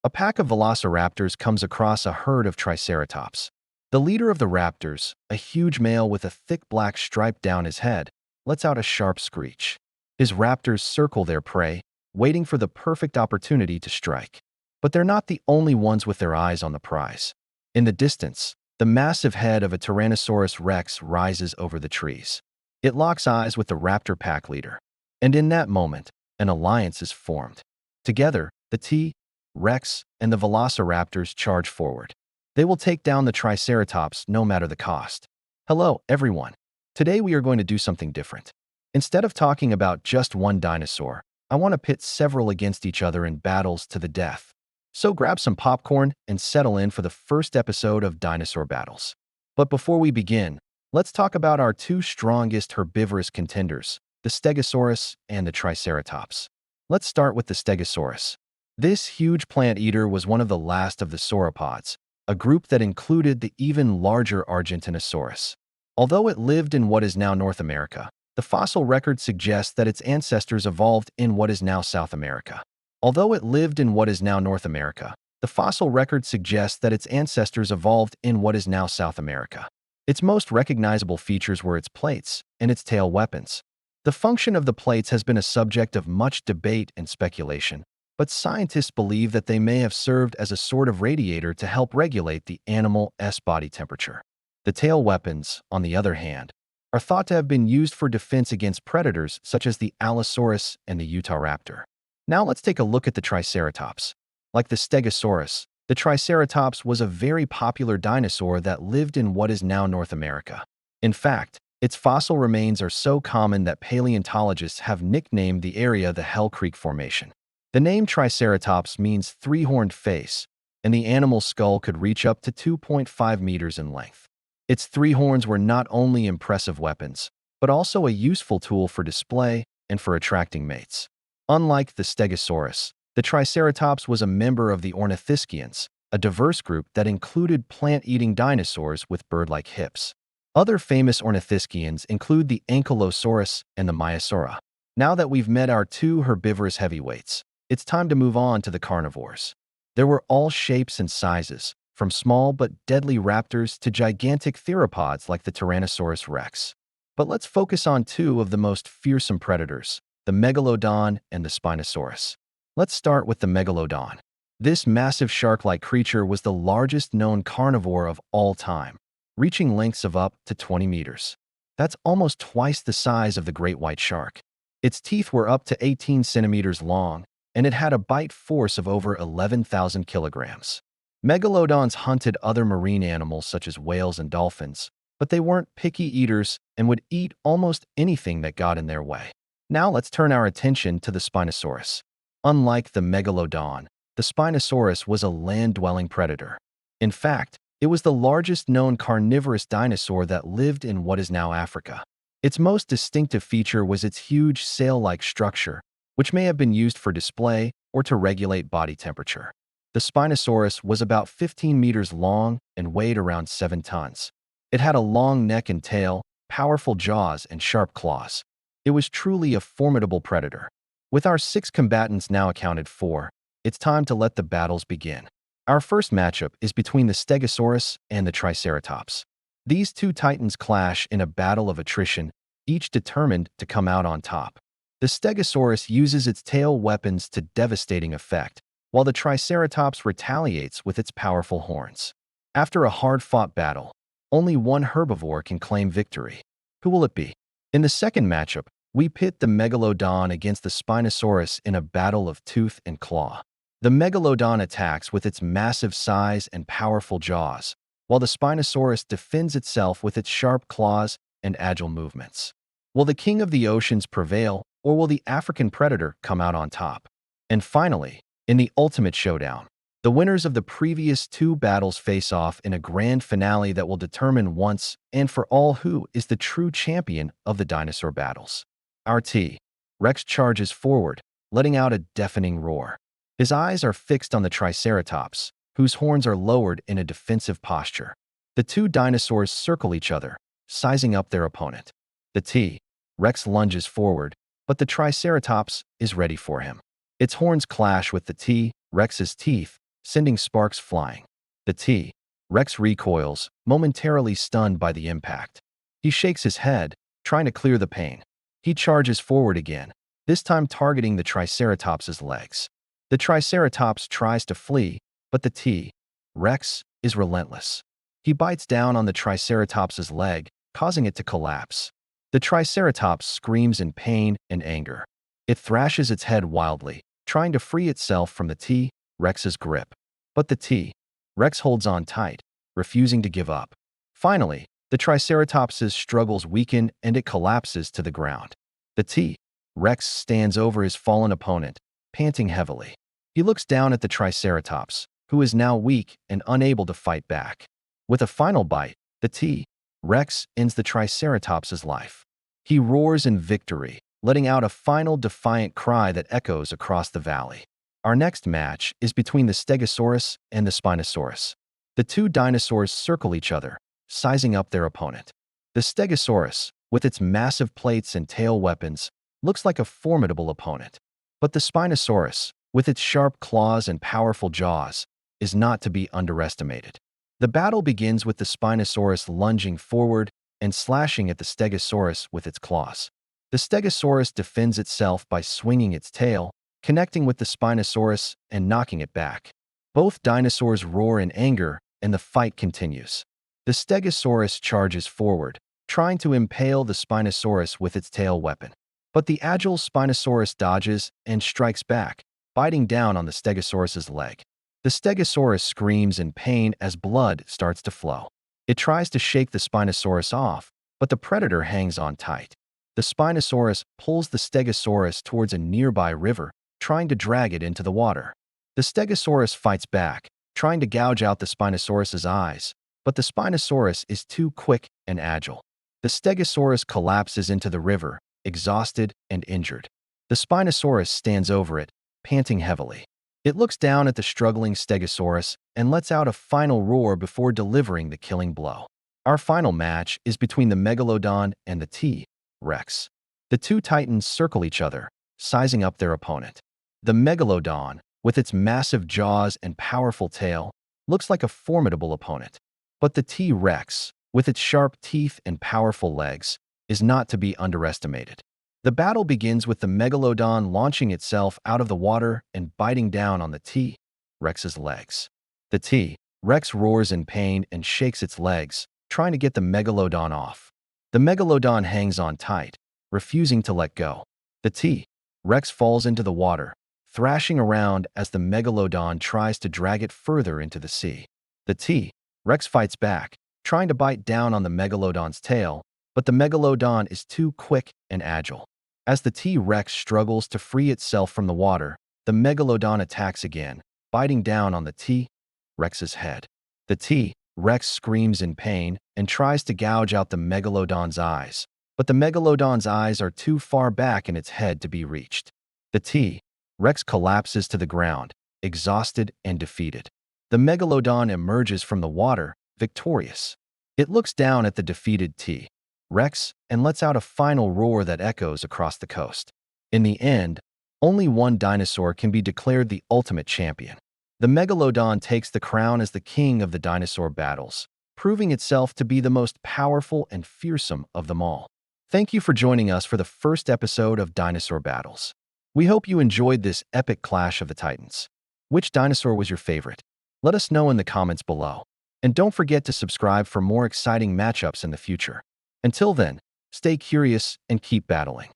A pack of velociraptors comes across a herd of triceratops. The leader of the raptors, a huge male with a thick black stripe down his head, lets out a sharp screech. His raptors circle their prey, waiting for the perfect opportunity to strike. But they're not the only ones with their eyes on the prize. In the distance, the massive head of a Tyrannosaurus rex rises over the trees. It locks eyes with the raptor pack leader. And in that moment, an alliance is formed. Together, the T-Rex and the velociraptors charge forward. They will take down the triceratops no matter the cost. Hello, everyone. Today we are going to do something different. Instead of talking about just one dinosaur, I want to pit several against each other in battles to the death. So grab some popcorn and settle in for the first episode of Dinosaur Battles. But before we begin, let's talk about our two strongest herbivorous contenders, the Stegosaurus and the Triceratops. Let's start with the Stegosaurus. This huge plant eater was one of the last of the sauropods, a group that included the even larger Argentinosaurus. Although it lived in what is now North America, the fossil record suggests that its ancestors evolved in what is now South America. Although it lived in what is now North America, the fossil record suggests that its ancestors evolved in what is now South America. Its most recognizable features were its plates and its tail weapons. The function of the plates has been a subject of much debate and speculation, but scientists believe that they may have served as a sort of radiator to help regulate the animal's body temperature. The tail weapons, on the other hand, are thought to have been used for defense against predators such as the Allosaurus and the Utahraptor. Now let's take a look at the Triceratops. Like the Stegosaurus, the Triceratops was a very popular dinosaur that lived in what is now North America. In fact, its fossil remains are so common that paleontologists have nicknamed the area the Hell Creek Formation. The name Triceratops means three-horned face, and the animal's skull could reach up to 2.5 meters in length. Its three horns were not only impressive weapons, but also a useful tool for display and for attracting mates. Unlike the Stegosaurus, the Triceratops was a member of the Ornithischians, a diverse group that included plant-eating dinosaurs with bird-like hips. Other famous Ornithischians include the Ankylosaurus and the Maiasaura. Now that we've met our two herbivorous heavyweights, it's time to move on to the carnivores. There were all shapes and sizes, from small but deadly raptors to gigantic theropods like the Tyrannosaurus rex. But let's focus on two of the most fearsome predators, the Megalodon and the Spinosaurus. Let's start with the Megalodon. This massive shark-like creature was the largest known carnivore of all time, reaching lengths of up to 20 meters. That's almost twice the size of the great white shark. Its teeth were up to 18 centimeters long, and it had a bite force of over 11,000 kilograms. Megalodons hunted other marine animals such as whales and dolphins, but they weren't picky eaters and would eat almost anything that got in their way. Now let's turn our attention to the Spinosaurus. Unlike the Megalodon, the Spinosaurus was a land-dwelling predator. In fact, it was the largest known carnivorous dinosaur that lived in what is now Africa. Its most distinctive feature was its huge sail-like structure, which may have been used for display or to regulate body temperature. The Spinosaurus was about 15 meters long and weighed around 7 tons. It had a long neck and tail, powerful jaws, and sharp claws. It was truly a formidable predator. With our 6 combatants now accounted for, it's time to let the battles begin. Our first matchup is between the Stegosaurus and the Triceratops. These two titans clash in a battle of attrition, each determined to come out on top. The Stegosaurus uses its tail weapons to devastating effect, while the Triceratops retaliates with its powerful horns. After a hard-fought battle, only one herbivore can claim victory. Who will it be? In the second matchup, we pit the Megalodon against the Spinosaurus in a battle of tooth and claw. The Megalodon attacks with its massive size and powerful jaws, while the Spinosaurus defends itself with its sharp claws and agile movements. Will the king of the oceans prevail, or will the African predator come out on top? And finally, in the ultimate showdown, the winners of the previous 2 battles face off in a grand finale that will determine once and for all who is the true champion of the dinosaur battles. Our T-Rex charges forward, letting out a deafening roar. His eyes are fixed on the Triceratops, whose horns are lowered in a defensive posture. The 2 dinosaurs circle each other, sizing up their opponent. The T-Rex lunges forward, but the Triceratops is ready for him. Its horns clash with the T-Rex's teeth, sending sparks flying. The T-Rex recoils, momentarily stunned by the impact. He shakes his head, trying to clear the pain. He charges forward again, this time targeting the Triceratops's legs. The Triceratops tries to flee, but the T-Rex is relentless. He bites down on the Triceratops's leg, causing it to collapse. The Triceratops screams in pain and anger. It thrashes its head wildly, trying to free itself from the T-Rex's grip. But the T-Rex holds on tight, refusing to give up. Finally, the Triceratops's struggles weaken and it collapses to the ground. The T-Rex stands over his fallen opponent, panting heavily. He looks down at the Triceratops, who is now weak and unable to fight back. With a final bite, the T-Rex ends the Triceratops's life. He roars in victory, letting out a final defiant cry that echoes across the valley. Our next match is between the Stegosaurus and the Spinosaurus. The two dinosaurs circle each other, sizing up their opponent. The Stegosaurus, with its massive plates and tail weapons, looks like a formidable opponent. But the Spinosaurus, with its sharp claws and powerful jaws, is not to be underestimated. The battle begins with the Spinosaurus lunging forward and slashing at the Stegosaurus with its claws. The Stegosaurus defends itself by swinging its tail, connecting with the Spinosaurus and knocking it back. Both dinosaurs roar in anger, and the fight continues. The Stegosaurus charges forward, trying to impale the Spinosaurus with its tail weapon. But the agile Spinosaurus dodges and strikes back, biting down on the Stegosaurus's leg. The Stegosaurus screams in pain as blood starts to flow. It tries to shake the Spinosaurus off, but the predator hangs on tight. The Spinosaurus pulls the Stegosaurus towards a nearby river, trying to drag it into the water. The Stegosaurus fights back, trying to gouge out the Spinosaurus's eyes, but the Spinosaurus is too quick and agile. The Stegosaurus collapses into the river, exhausted and injured. The Spinosaurus stands over it, panting heavily. It looks down at the struggling Stegosaurus and lets out a final roar before delivering the killing blow. Our final match is between the Megalodon and the T-Rex. The two titans circle each other, sizing up their opponent. The Megalodon, with its massive jaws and powerful tail, looks like a formidable opponent. But the T-Rex, with its sharp teeth and powerful legs, is not to be underestimated. The battle begins with the Megalodon launching itself out of the water and biting down on the T-Rex's legs. The T-Rex roars in pain and shakes its legs, trying to get the Megalodon off. The Megalodon hangs on tight, refusing to let go. The T-Rex falls into the water, thrashing around as the Megalodon tries to drag it further into the sea. The T-Rex fights back, trying to bite down on the Megalodon's tail, but the Megalodon is too quick and agile. As the T-Rex struggles to free itself from the water, the Megalodon attacks again, biting down on the T-Rex's head. The T-Rex screams in pain and tries to gouge out the Megalodon's eyes, but the Megalodon's eyes are too far back in its head to be reached. The T-Rex collapses to the ground, exhausted and defeated. The Megalodon emerges from the water, victorious. It looks down at the defeated T-Rex and lets out a final roar that echoes across the coast. In the end, only one dinosaur can be declared the ultimate champion. The Megalodon takes the crown as the king of the dinosaur battles, proving itself to be the most powerful and fearsome of them all. Thank you for joining us for the first episode of Dinosaur Battles. We hope you enjoyed this epic clash of the titans. Which dinosaur was your favorite? Let us know in the comments below. And don't forget to subscribe for more exciting matchups in the future. Until then, stay curious and keep battling.